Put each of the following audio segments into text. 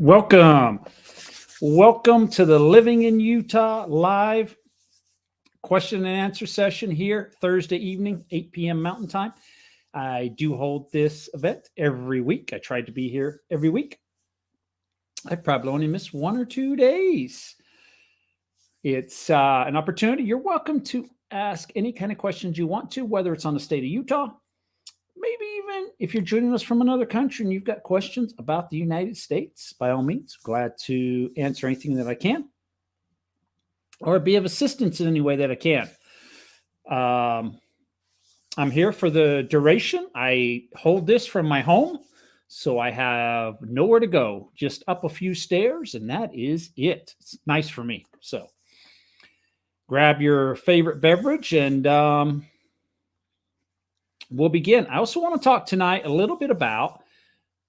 Welcome. Welcome to the Living in Utah live question and answer session here Thursday evening, 8 p.m. Mountain Time. I do hold this event every week. I tried to be here every week. I probably only missed 1 or 2 days. It's an opportunity. You're welcome to ask any kind of questions you want to, whether it's on the state of Utah, maybe even if you're joining us from another country and you've got questions about the United States, by all means, glad to answer anything that I can or be of assistance in any way that I can. I'm here for the duration. I hold this from my home, so I have nowhere to go, just up a few stairs, and that is it. It's nice for me. So grab your favorite beverage and we'll begin. I also want to talk tonight a little bit about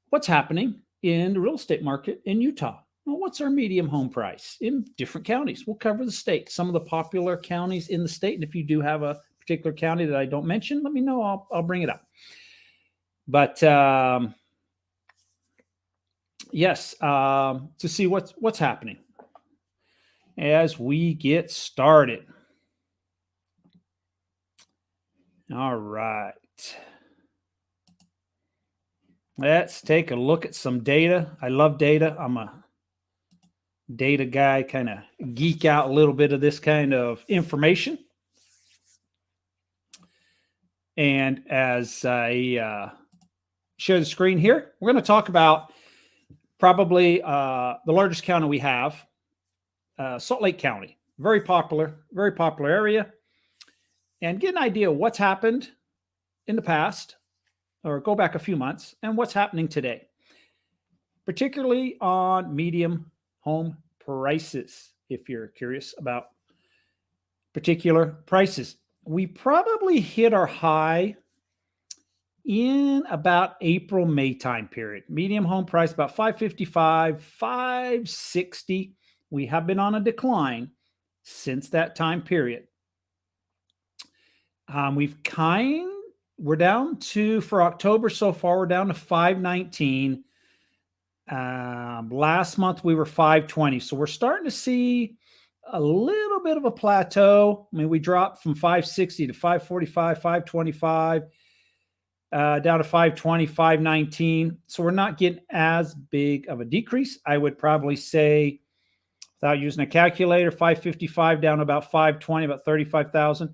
what's happening in the real estate market in Utah. Well, what's our medium home price in different counties? We'll cover the state, some of the popular counties in the state. And if you do have a particular county that I don't mention, let me know. I'll bring it up. But yes, to see what's happening as we get started. All right. Let's take a look at some data. I love data. I'm a data guy, kind of geek out a little bit of this kind of information. And as I share the screen here, we're going to talk about probably the largest county we have, Salt Lake County. Very popular area. And get an idea of what's happened in the past, or go back a few months, and what's happening today, particularly on medium home prices. If you're curious about particular prices, we probably hit our high in about April, May time period. Medium home price about 555, 560. We have been on a decline since that time period. We're down to, for October so far, we're down to 519. Last month we were 520. So we're starting to see a little bit of a plateau. I mean, we dropped from 560 to 545, 525, down to 520, 519. So we're not getting as big of a decrease. I would probably say, without using a calculator, 555 down to about 520, about 35,000.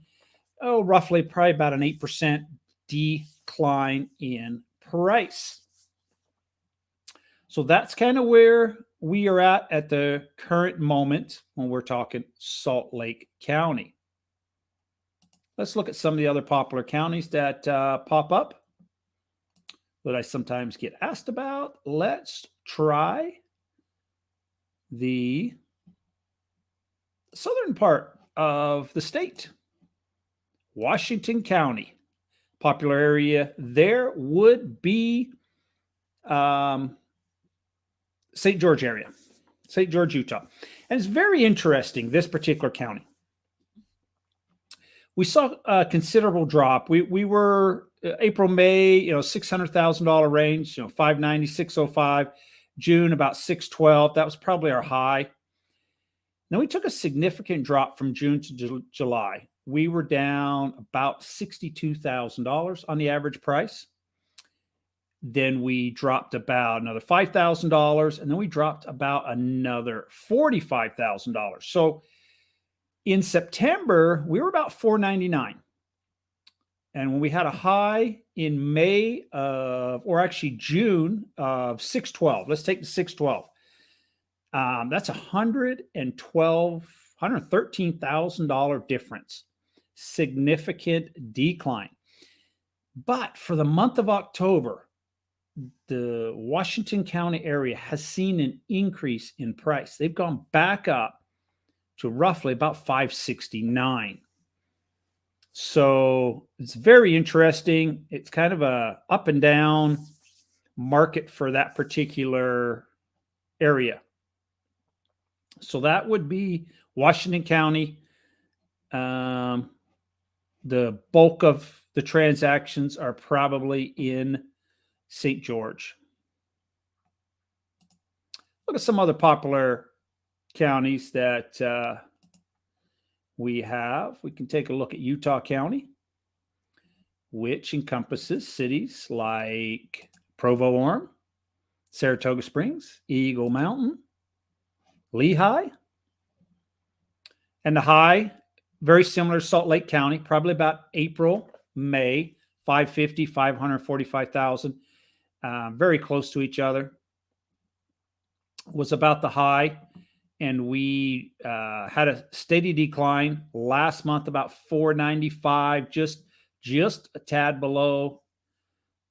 Oh, roughly probably about an 8% decline in price. So that's kind of where we are at the current moment when we're talking Salt Lake County. Let's look at some of the other popular counties that pop up that I sometimes get asked about. Let's try the southern part of the state. Washington County. Popular area there would be St. George area, St. George, Utah. And it's very interesting, this particular county. We saw a considerable drop. We were April, May, $600,000 range, 590, 605. June, about 612. That was probably our high. Then we took a significant drop from June to July. We were down about $62,000 on the average price. Then we dropped about another $5,000, and then we dropped about another $45,000. So in September, we were about $499. And when we had a high in May June of 612, let's take the 612. That's $113,000 difference. Significant decline. But for the month of October, the Washington County area has seen an increase in price. They've gone back up to roughly about 569. So it's very interesting. It's kind of a up and down market for that particular area. So that would be Washington County. The bulk of the transactions are probably in St. George. look at some other popular counties that we have. We can take a look at Utah County, which encompasses cities like Provo-Orem, Saratoga Springs, Eagle Mountain, Lehigh, and the high, very similar to Salt Lake County, probably about April, May, 550, 545,000, very close to each other, was about the high. And we had a steady decline last month, about 495, just a tad below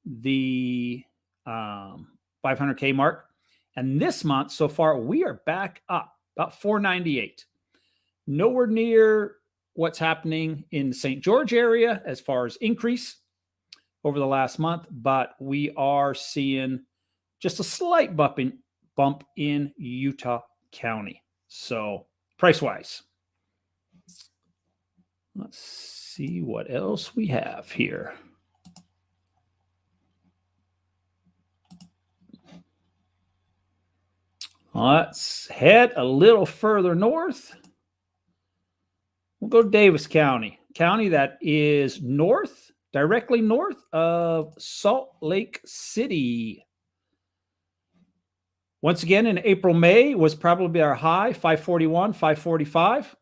the 500K mark. And this month, so far, we are back up about 498. Nowhere near what's happening in the St. George area as far as increase over the last month, but we are seeing just a slight bump in Utah County. So price-wise, let's see what else we have here. Let's head a little further north. We'll go to Davis County, county that is north, directly north of Salt Lake City. Once again, in April, May was probably our high, 541, 545.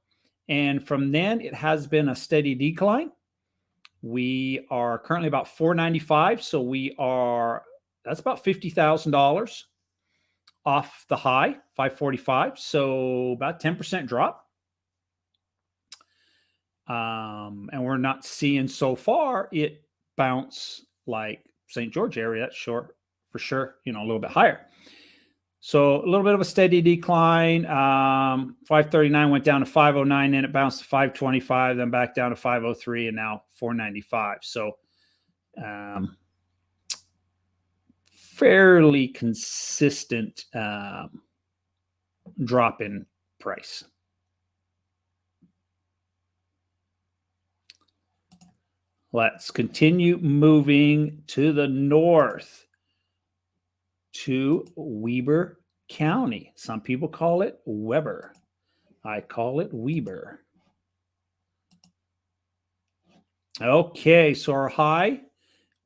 And from then, it has been a steady decline. We are currently about 495. So that's about $50,000 off the high, 545. So about 10% drop. And we're not seeing so far it bounce like St. George area. That's for sure, a little bit higher. So a little bit of a steady decline. 539 went down to 509, then it bounced to 525, then back down to 503, and now 495. So fairly consistent drop in price. Let's continue moving to the north, to Weber County. Some people call it Weber. I call it Weber. Okay, so our high,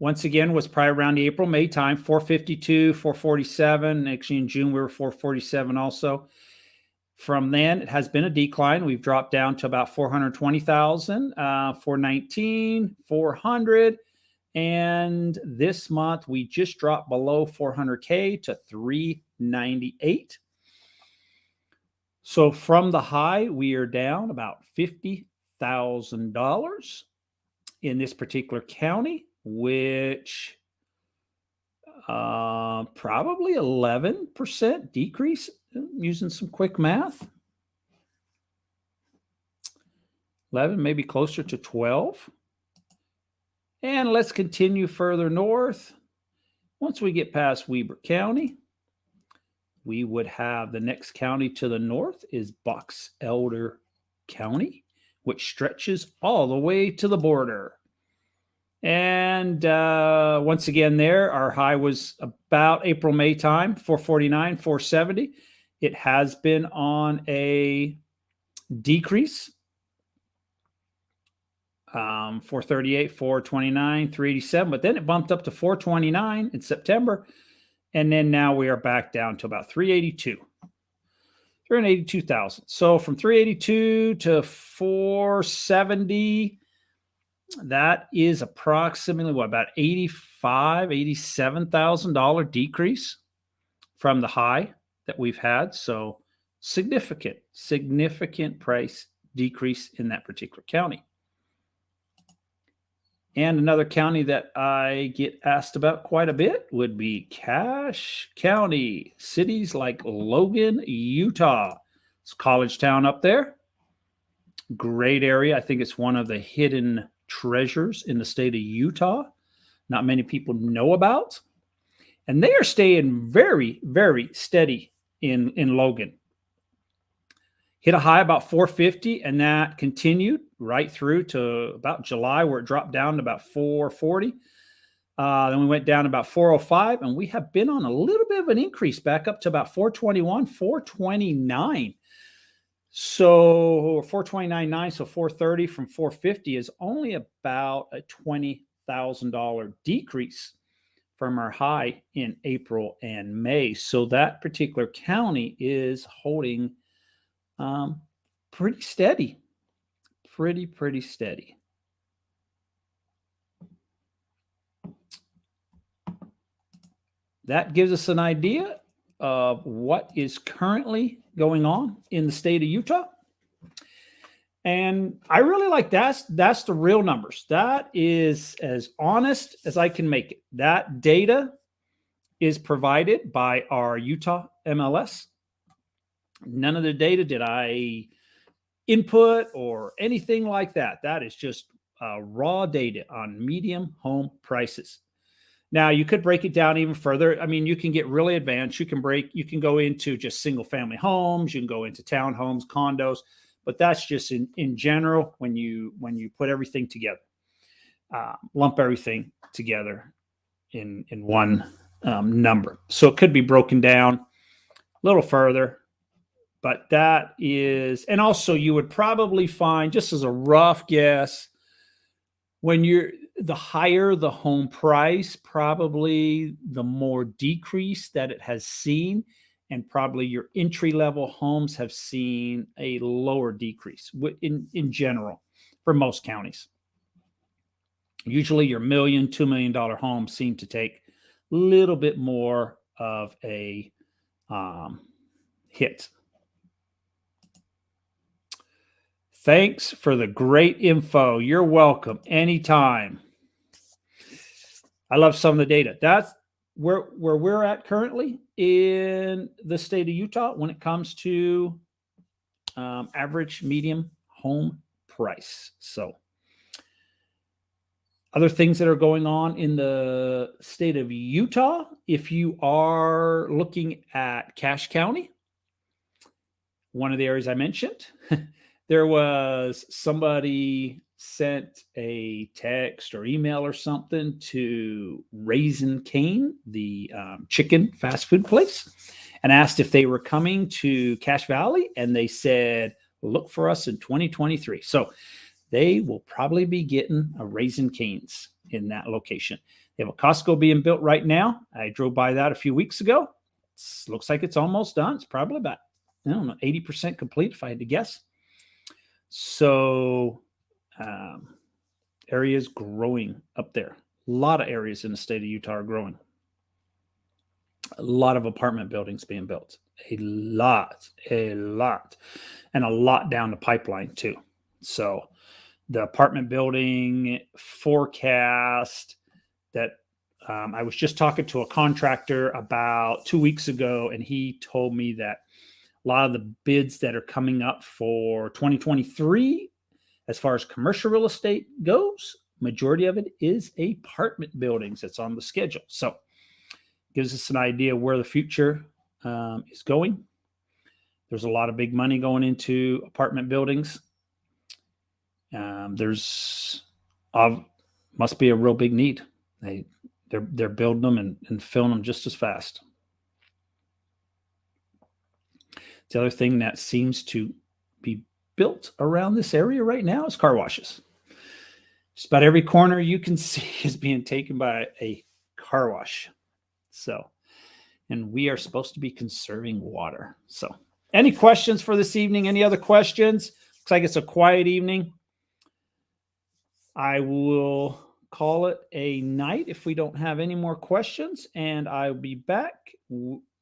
once again, was probably around the April, May time, 452, 447. Actually, in June, we were 447 also. From then, it has been a decline. We've dropped down to about 420,000, 419, 400. And this month, we just dropped below 400K to 398. So from the high, we are down about $50,000 in this particular county, which probably 11% decrease, using some quick math. 11, maybe closer to 12. And let's continue further north. Once we get past Weber County, we would have the next county to the north is Box Elder County, which stretches all the way to the border. And once again there, our high was about April, May time, 449, 470. It has been on a decrease. 438, 429, 387, but then it bumped up to 429 in September. And then now we are back down to about 382,000. So from 382 to 470, that is approximately about $87,000 decrease from the high that we've had. So significant price decrease in that particular county. And another county that I get asked about quite a bit would be Cache County, cities like Logan, Utah. It's a college town up there. Great area. I think it's one of the hidden treasures in the state of Utah. Not many people know about. And they are staying very, very steady in Logan. Hit a high about 450, and that continued right through to about July, where it dropped down to about 440. Then we went down about 405, and we have been on a little bit of an increase back up to about 421, 429. So 429.9, so 430 from 450 is only about a $20,000 decrease from our high in April and May. So that particular county is holding pretty steady, pretty steady. That gives us an idea of what is currently going on in the state of Utah. And I really like that's the real numbers. That is as honest as I can make it. That data is provided by our Utah MLS. None of the data did I input or anything like that. That is just raw data on medium home prices. Now you could break it down even further. I mean, you can get really advanced. You can go into just single family homes. You can go into townhomes, condos, but that's just in general when you put everything together, lump everything together in one number. So it could be broken down a little further, but that is, and also you would probably find, just as a rough guess, when the higher the home price, probably the more decrease that it has seen, and probably your entry-level homes have seen a lower decrease in general for most counties. Usually your $1 million, $2 million homes seem to take a little bit more of a hit. Thanks for the great info. You're welcome anytime. I love some of the data. That's where we're at currently in the state of Utah when it comes to average medium home price. So other things that are going on in the state of Utah, if you are looking at Cache County, one of the areas I mentioned, there was somebody sent a text or email or something to Raising Cane, the chicken fast food place, and asked if they were coming to Cache Valley. And they said, look for us in 2023. So they will probably be getting a Raising Cane's in that location. They have a Costco being built right now. I drove by that a few weeks ago. Looks like it's almost done. It's probably about, I don't know, 80% complete if I had to guess. So areas growing up there. A lot of areas in the state of Utah are growing. A lot of apartment buildings being built. A lot, and a lot down the pipeline too. So the apartment building forecast that I was just talking to a contractor about 2 weeks ago, and he told me that a lot of the bids that are coming up for 2023, as far as commercial real estate goes, majority of it is apartment buildings that's on the schedule. So gives us an idea where the future is going. There's a lot of big money going into apartment buildings. There's must be a real big need. They're building them and filling them just as fast. The other thing that seems to be built around this area right now is car washes. Just about every corner you can see is being taken by a car wash. So, and we are supposed to be conserving water. So, any questions for this evening? Any other questions? Looks like it's a quiet evening. I will call it a night if we don't have any more questions, and I'll be back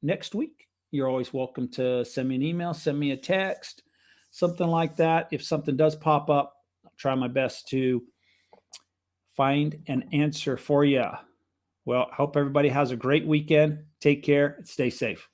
next week. You're always welcome to send me an email, send me a text, something like that. If something does pop up, I'll try my best to find an answer for you. Well, I hope everybody has a great weekend. Take care and stay safe.